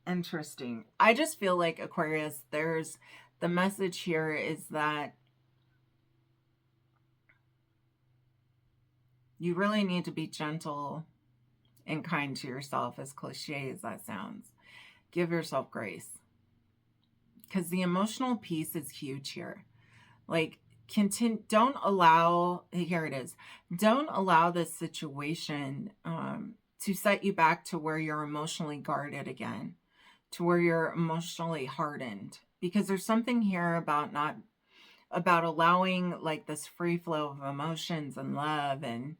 Interesting. I just feel like, Aquarius, the message here is that you really need to be gentle and kind to yourself, as cliche as that sounds. Give yourself grace. Because the emotional piece is huge here. Like, don't allow, here it is, don't allow this situation to set you back to where you're emotionally guarded again, to where you're emotionally hardened. Because there's something here about allowing like this free flow of emotions and love and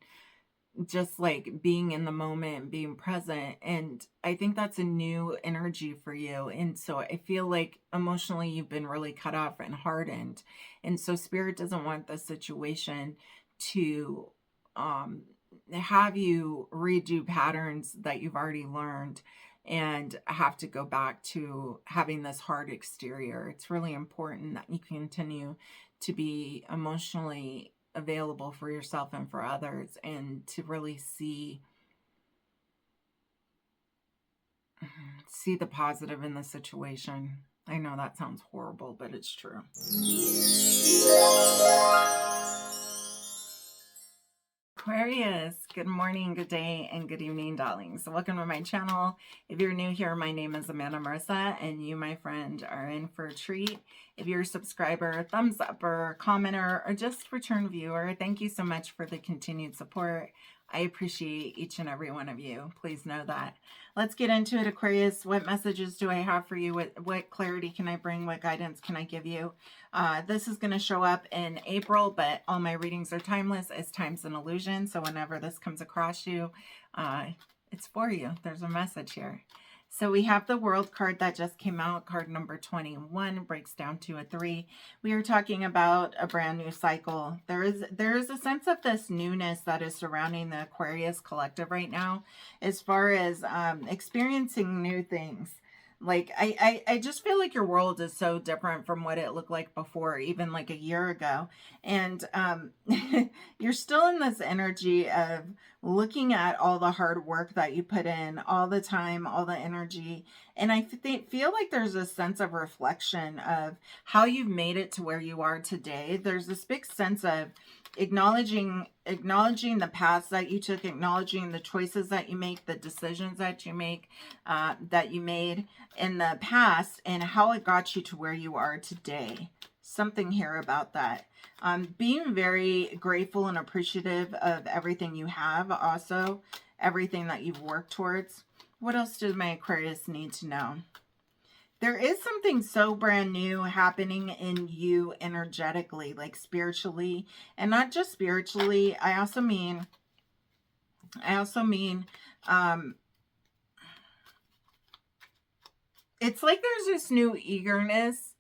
just like being in the moment, being present. And I think that's a new energy for you. And so I feel like emotionally you've been really cut off and hardened. And so Spirit doesn't want the situation to have you redo patterns that you've already learned and have to go back to having this hard exterior. It's really important that you continue to be emotionally available for yourself and for others, and to really see the positive in the situation. I know that sounds horrible, but it's true. Aquarius, good morning, good day, and good evening, darlings. So welcome to my channel. If you're new here, my name is Amanda Marissa, and you, my friend, are in for a treat. If you're a subscriber, thumbs up, or commenter, or just return viewer, thank you so much for the continued support. I appreciate each and every one of you. Please know that. Let's get into it, Aquarius. What messages do I have for you? What clarity can I bring? What guidance can I give you? This is going to show up in April, but all my readings are timeless as time's an illusion. So whenever this comes across you, it's for you. There's a message here. So we have the World card that just came out. Card number 21 breaks down to a 3. We are talking about a brand new cycle. There is a sense of this newness that is surrounding the Aquarius collective right now, as far as experiencing new things. Like, I just feel like your world is so different from what it looked like before, even like a year ago. And you're still in this energy of looking at all the hard work that you put in, all the time, all the energy. And I feel like there's a sense of reflection of how you've made it to where you are today. There's this big sense of acknowledging the paths that you took, acknowledging the choices that you make, the decisions that you make, that you made in the past, and how it got you to where you are today. Something here about that. Being very grateful and appreciative of everything you have, also everything that you've worked towards. What else does my Aquarius need to know? There is something so brand new happening in you energetically, like spiritually, and not just spiritually. I also mean, it's like there's this new eagerness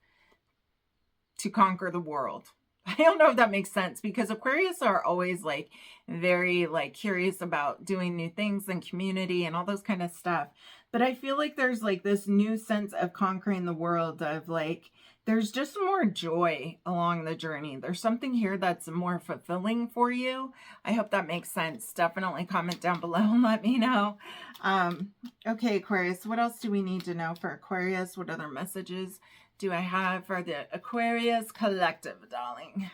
to conquer the world. I don't know if that makes sense, because Aquarius are always like very like curious about doing new things and community and all those kind of stuff. But I feel like there's like this new sense of conquering the world, of like, there's just more joy along the journey. There's something here that's more fulfilling for you. I hope that makes sense. Definitely comment down below and let me know. Okay, Aquarius, what else do we need to know for Aquarius? What other messages do I have for the Aquarius collective, darling?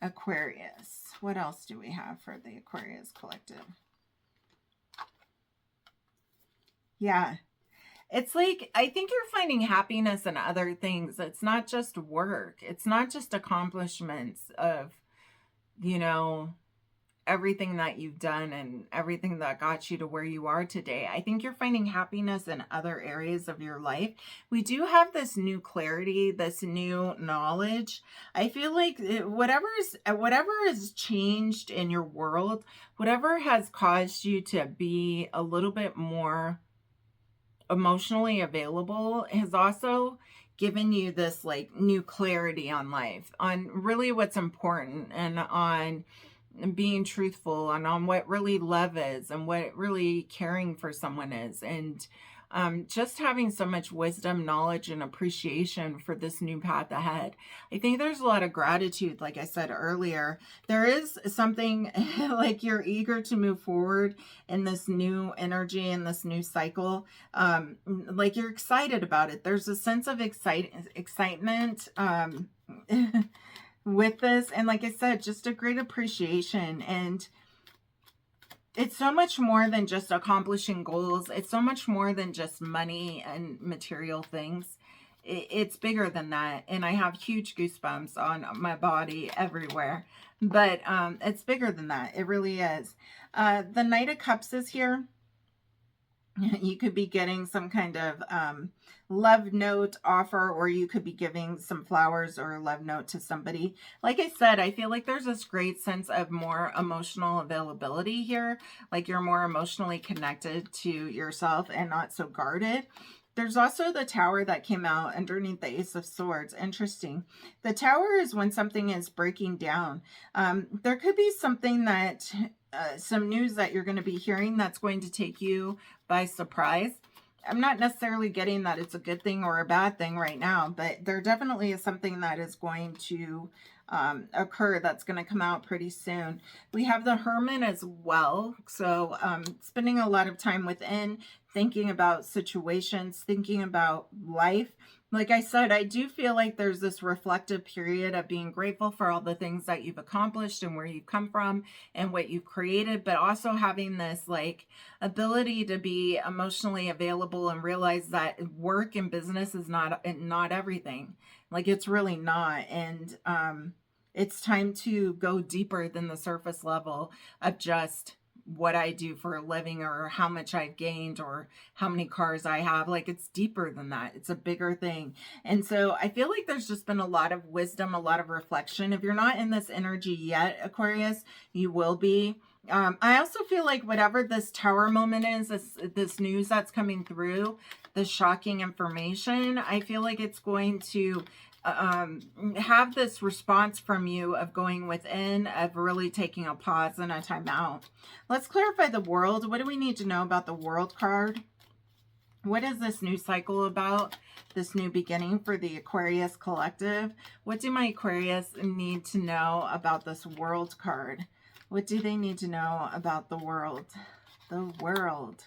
Aquarius, what else do we have for the Aquarius collective? Yeah, it's like, I think you're finding happiness in other things. It's not just work. It's not just accomplishments of, you know, everything that you've done and everything that got you to where you are today. I think you're finding happiness in other areas of your life. We do have this new clarity, this new knowledge. I feel like whatever is changed in your world, whatever has caused you to be a little bit more emotionally available, has also given you this like new clarity on life, on really what's important, and on being truthful and on what really love is and what really caring for someone is. And just having so much wisdom, knowledge, and appreciation for this new path ahead. I think there's a lot of gratitude, like I said earlier. There is something like you're eager to move forward in this new energy, in this new cycle. Like you're excited about it. There's a sense of excitement. With this, and like I said, just a great appreciation. And it's so much more than just accomplishing goals. It's so much more than just money and material things. It's bigger than that, and I have huge goosebumps on my body everywhere. But it's bigger than that. It really is. The Knight of Cups is here. You could be getting some kind of love note offer, or you could be giving some flowers or a love note to somebody. Like I said, I feel like there's this great sense of more emotional availability here. Like you're more emotionally connected to yourself and not so guarded. There's also the Tower that came out underneath the Ace of Swords. Interesting. The Tower is when something is breaking down. There could be something that, some news that you're going to be hearing that's going to take you by surprise. I'm not necessarily getting that it's a good thing or a bad thing right now, but there definitely is something that is going to occur that's going to come out pretty soon. We have the Hermit as well. So spending a lot of time within, thinking about situations, thinking about life. Like I said, I do feel like there's this reflective period of being grateful for all the things that you've accomplished and where you've come from and what you've created, but also having this like ability to be emotionally available and realize that work and business is not everything. Like it's really not. And it's time to go deeper than the surface level of just what I do for a living or how much I've gained or how many cars I have. Like it's deeper than that. It's a bigger thing. And so I feel like there's just been a lot of wisdom, a lot of reflection. If you're not in this energy yet, Aquarius, you will be. I also feel like whatever this Tower moment is, this news that's coming through, the shocking information, I feel like it's going to have this response from you of going within, of really taking a pause and a time out. Let's clarify the World. What do we need to know about the World card? What is this new cycle about? This new beginning for the Aquarius collective? What do my Aquarius need to know about this World card? What do they need to know about the World? The World.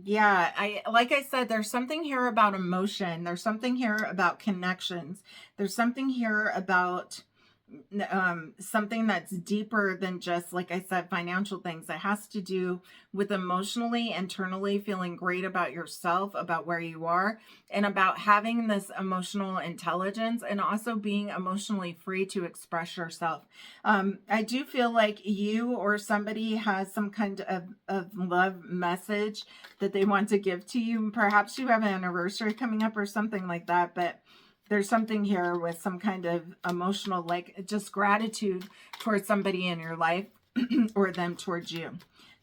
Yeah, like I said, there's something here about emotion. There's something here about connections. There's something here about something that's deeper than just, like I said, financial things. It has to do with emotionally, internally feeling great about yourself, about where you are, and about having this emotional intelligence and also being emotionally free to express yourself. I do feel like you or somebody has some kind of love message that they want to give to you. Perhaps you have an anniversary coming up or something like that, but there's something here with some kind of emotional, like just gratitude towards somebody in your life or them towards you.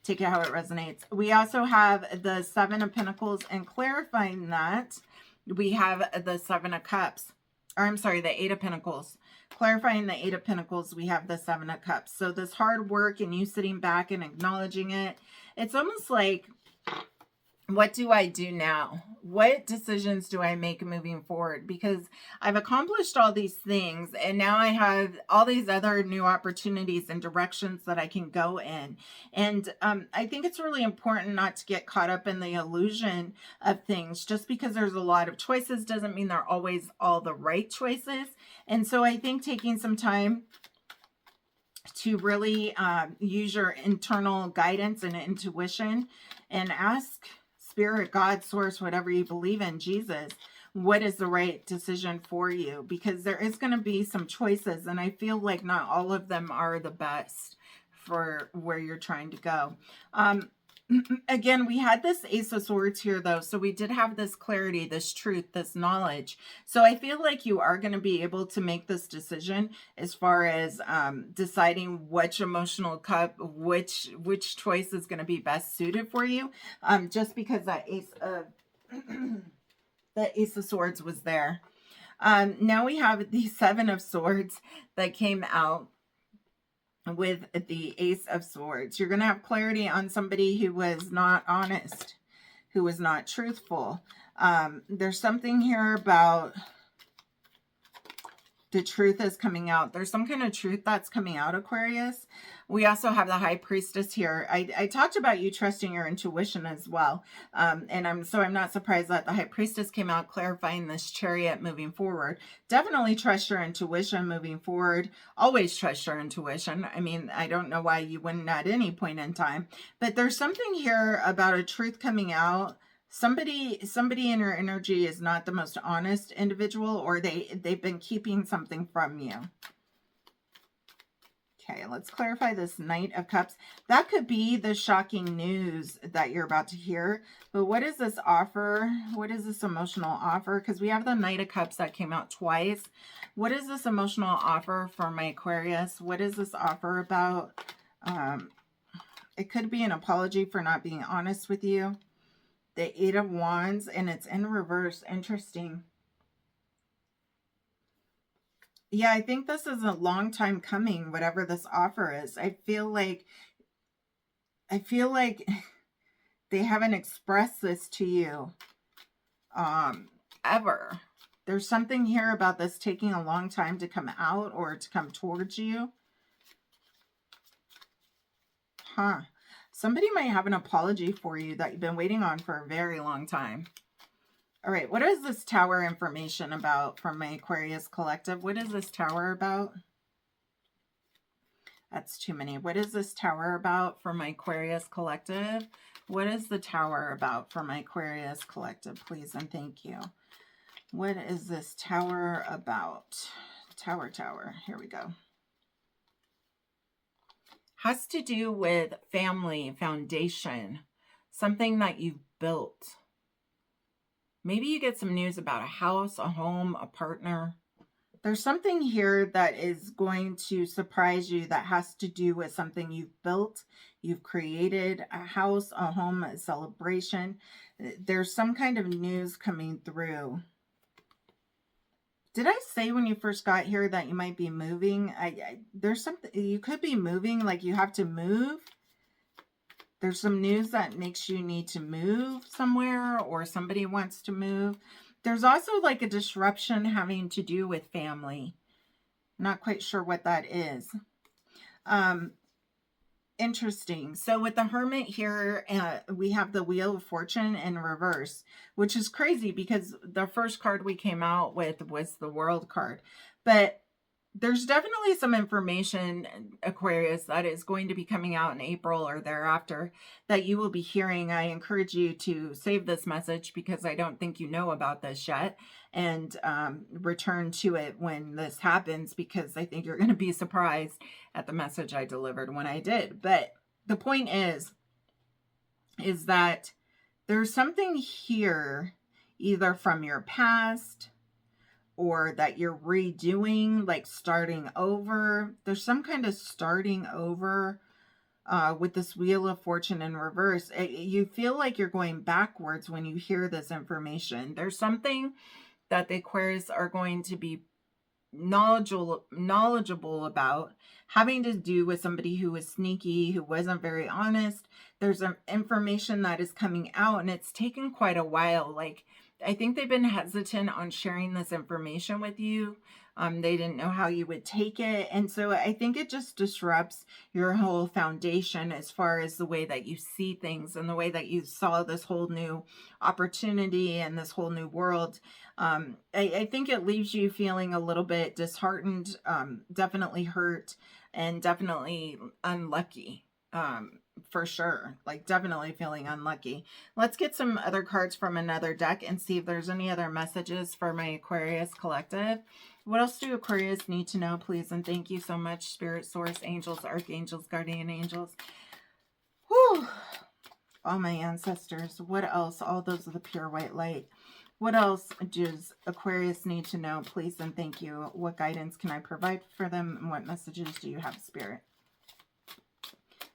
Take it how it resonates. We also have the Seven of Pentacles, and clarifying that, we have the Seven of Cups. Or I'm sorry, the Eight of Pentacles. Clarifying the Eight of Pentacles, we have the Seven of Cups. So this hard work and you sitting back and acknowledging it, it's almost like, what do I do now? What decisions do I make moving forward? Because I've accomplished all these things and now I have all these other new opportunities and directions that I can go in. And I think it's really important not to get caught up in the illusion of things. Just because there's a lot of choices doesn't mean they're always all the right choices. And so I think taking some time to really use your internal guidance and intuition and ask Spirit, God, Source, whatever you believe in, Jesus, what is the right decision for you? Because there is going to be some choices, and I feel like not all of them are the best for where you're trying to go. Again, we had this Ace of Swords here, though, so we did have this clarity, this truth, this knowledge. So I feel like you are going to be able to make this decision as far as deciding which emotional cup, which choice is going to be best suited for you, just because that Ace of Swords was there. Now we have the Seven of Swords that came out. with the Ace of Swords. You're going to have clarity on somebody who was not honest, who was not truthful. There's something here about the truth is coming out. There's some kind of truth that's coming out, Aquarius. We also have the High Priestess here. I talked about you trusting your intuition as well. And I'm not surprised that the High Priestess came out clarifying this Chariot moving forward. Definitely trust your intuition moving forward. Always trust your intuition. I mean, I don't know why you wouldn't at any point in time. But there's something here about a truth coming out. Somebody in your energy is not the most honest individual, or they've been keeping something from you. Okay, let's clarify this Knight of Cups. That could be the shocking news that you're about to hear. But what is this offer? What is this emotional offer? Because we have the Knight of Cups that came out twice. What is this emotional offer for my Aquarius? What is this offer about? It could be an apology for not being honest with you. The Eight of Wands, and it's in reverse. Interesting. Yeah, I think this is a long time coming, whatever this offer is. I feel like they haven't expressed this to you ever. There's something here about this taking a long time to come out or to come towards you. Huh. Somebody might have an apology for you that you've been waiting on for a very long time. All right, what is this Tower information about from my Aquarius collective? What is this Tower about? That's too many. What is this Tower about for my Aquarius collective? What is the Tower about for my Aquarius collective, please and thank you? What is this Tower about? Tower. Here we go. Has to do with family, foundation, something that you've built. Maybe you get some news about a house, a home, a partner. There's something here that is going to surprise you that has to do with something you've built, you've created, a house, a home, a celebration. There's some kind of news coming through. Did I say when you first got here that you might be moving? There's something, you could be moving, like you have to move. There's some news that makes you need to move somewhere, or somebody wants to move. There's also like a disruption having to do with family. Not quite sure what that is. Interesting. So with the Hermit here, we have the Wheel of Fortune in reverse, which is crazy because the first card we came out with was the World card. But there's definitely some information, Aquarius, that is going to be coming out in April or thereafter that you will be hearing. I encourage you to save this message because I don't think you know about this yet, and return to it when this happens, because I think you're going to be surprised at the message I delivered when I did. But the point is that there's something here either from your past or that you're redoing, like starting over. There's some kind of starting over with this Wheel of Fortune in reverse. You feel like you're going backwards when you hear this information. There's something that the Aquarius are going to be knowledgeable about, having to do with somebody who was sneaky, who wasn't very honest. There's information that is coming out, and it's taken quite a while. Like, I think they've been hesitant on sharing this information with you. They didn't know how you would take it. And so I think it just disrupts your whole foundation as far as the way that you see things and the way that you saw this whole new opportunity and this whole new world. I think it leaves you feeling a little bit disheartened, definitely hurt, and definitely unlucky. For sure. Like, definitely feeling unlucky. Let's get some other cards from another deck and see if there's any other messages for my Aquarius collective. What else do Aquarius need to know, please? And thank you so much, Spirit, Source, Angels, Archangels, Guardian Angels. Whew. All my ancestors. What else? All those of the pure white light. What else does Aquarius need to know, please? And thank you. What guidance can I provide for them? And what messages do you have, Spirit?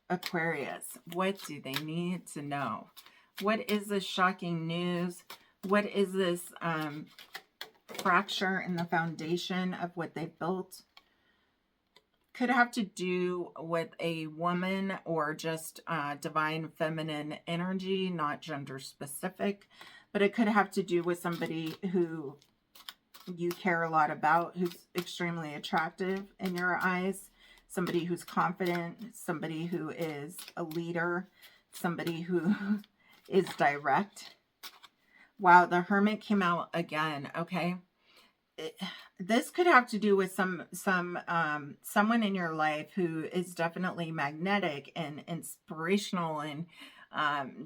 Aquarius, what do they need to know? What is this shocking news? What is this fracture in the foundation of what they've built? could have to do with a woman or just divine feminine energy, not gender specific, but it could have to do with somebody who you care a lot about, who's extremely attractive in your eyes, somebody who's confident, somebody who is a leader, somebody who is direct. Wow, the Hermit came out again. Okay. This could have to do with someone in your life who is definitely magnetic and inspirational, and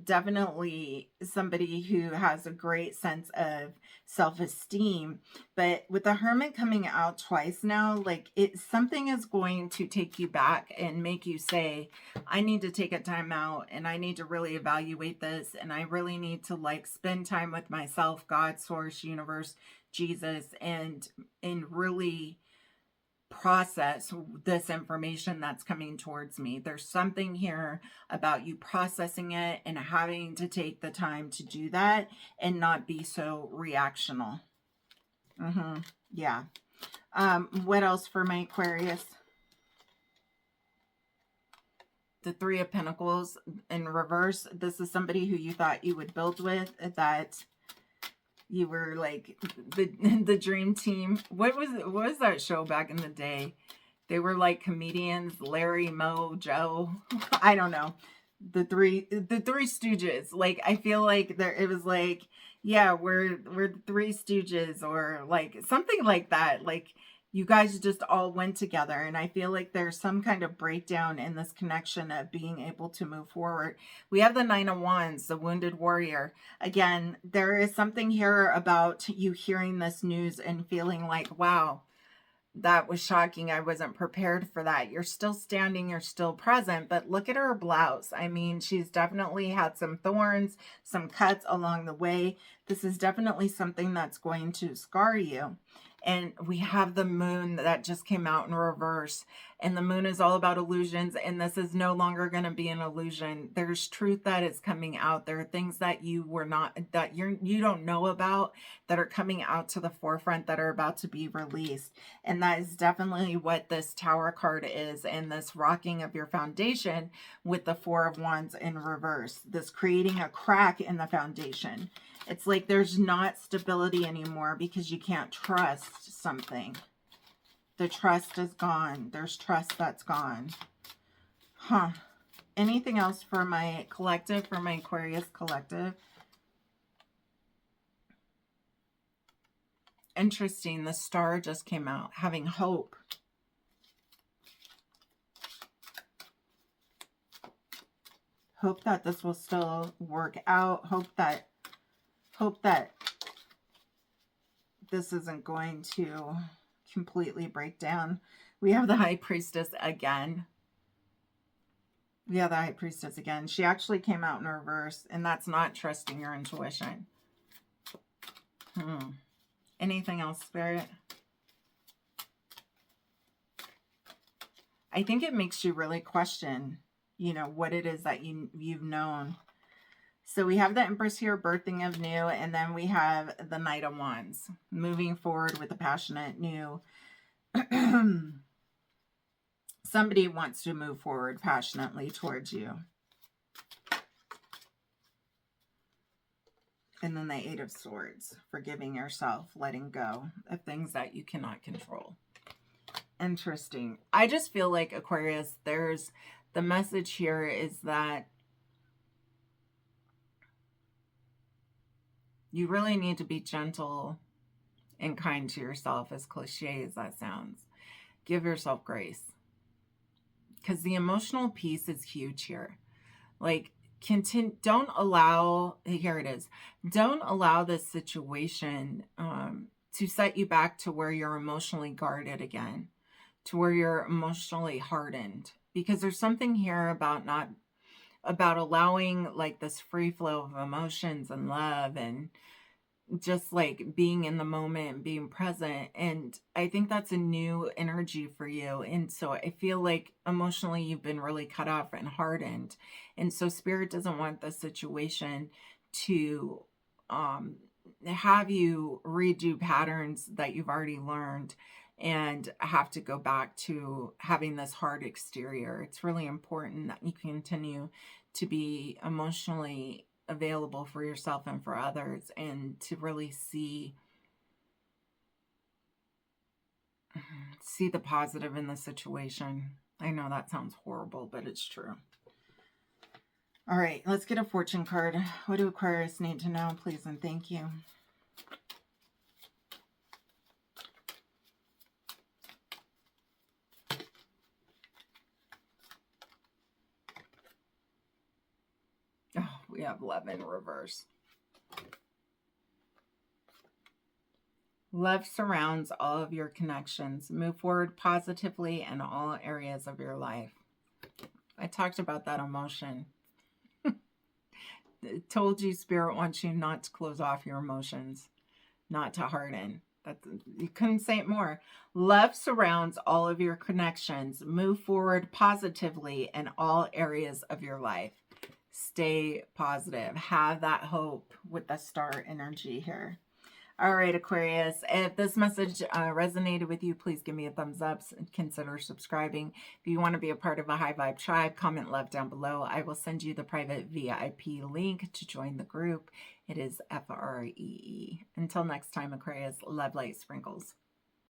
definitely somebody who has a great sense of self-esteem. But with the Hermit coming out twice now, like something is going to take you back and make you say, I need to take a time out and I need to really evaluate this, and I really need to like spend time with myself, God, source, universe, Jesus, and really process this information that's coming towards me. There's something here about you processing it and having to take the time to do that and not be so reactional. Yeah. What else for my Aquarius? The Three of Pentacles in reverse. This is somebody who you thought you would build with, that you were like the dream team. What was that show back in the day? They were like comedians, Larry, Moe, Joe. I don't know. The three Stooges. Like, I feel like it was like, yeah, we're the Three Stooges, or like something like that. Like, you guys just all went together, and I feel like there's some kind of breakdown in this connection of being able to move forward. We have the Nine of Wands, the wounded warrior. Again, there is something here about you hearing this news and feeling like, wow, that was shocking. I wasn't prepared for that. You're still standing, you're still present, but look at her blouse. I mean, she's definitely had some thorns, some cuts along the way. This is definitely something that's going to scar you. And we have the moon that just came out in reverse, and the moon is all about illusions, and this is no longer going to be an illusion. There's truth that is coming out. There are things that you don't know about that are coming out to the forefront, that are about to be released. And that is definitely what this Tower card is, and this rocking of your foundation with the Four of Wands in reverse, this creating a crack in the foundation. It's like there's not stability anymore because you can't trust something. The trust is gone. There's trust that's gone. Anything else for my collective, for my Aquarius collective? Interesting. The Star just came out. Having hope. Hope that this will still work out. Hope that this isn't going to completely break down. We have the High Priestess again. We have the High Priestess again. She actually came out in reverse, and that's not trusting your intuition. Anything else, Spirit? I think it makes you really question, you know, what it is that you've known. So we have the Empress here, birthing of new, and then we have the Knight of Wands, moving forward with a passionate new. Somebody wants to move forward passionately towards you. And then the Eight of Swords, forgiving yourself, letting go of things that you cannot control. Interesting. I just feel like, Aquarius, the message here is that you really need to be gentle and kind to yourself, as cliche as that sounds. Give yourself grace. Because the emotional piece is huge here. Like, don't allow, here it is, don't allow this situation to set you back to where you're emotionally guarded again, to where you're emotionally hardened. Because there's something here about allowing like this free flow of emotions and love, and just like being in the moment, being present. And I think that's a new energy for you. And so I feel like emotionally you've been really cut off and hardened. And so Spirit doesn't want the situation to have you redo patterns that you've already learned. and have to go back to having this hard exterior. It's really important that you continue to be emotionally available for yourself and for others, and to really see the positive in the situation. I know that sounds horrible, but it's true. All right, let's get a fortune card. What do Aquarius need to know, please and thank you? Oh, we have love in reverse. Love surrounds all of your connections. Move forward positively in all areas of your life. I talked about that emotion. Told you Spirit wants you not to close off your emotions, not to harden. You couldn't say it more. Love surrounds all of your connections. Move forward positively in all areas of your life. Stay positive. Have that hope with the star energy here. All right, Aquarius, if this message resonated with you, please give me a thumbs up and consider subscribing. If you want to be a part of a high vibe tribe, comment love down below. I will send you the private VIP link to join the group. It is FREE. Until next time, Aquarius, love, light, sprinkles.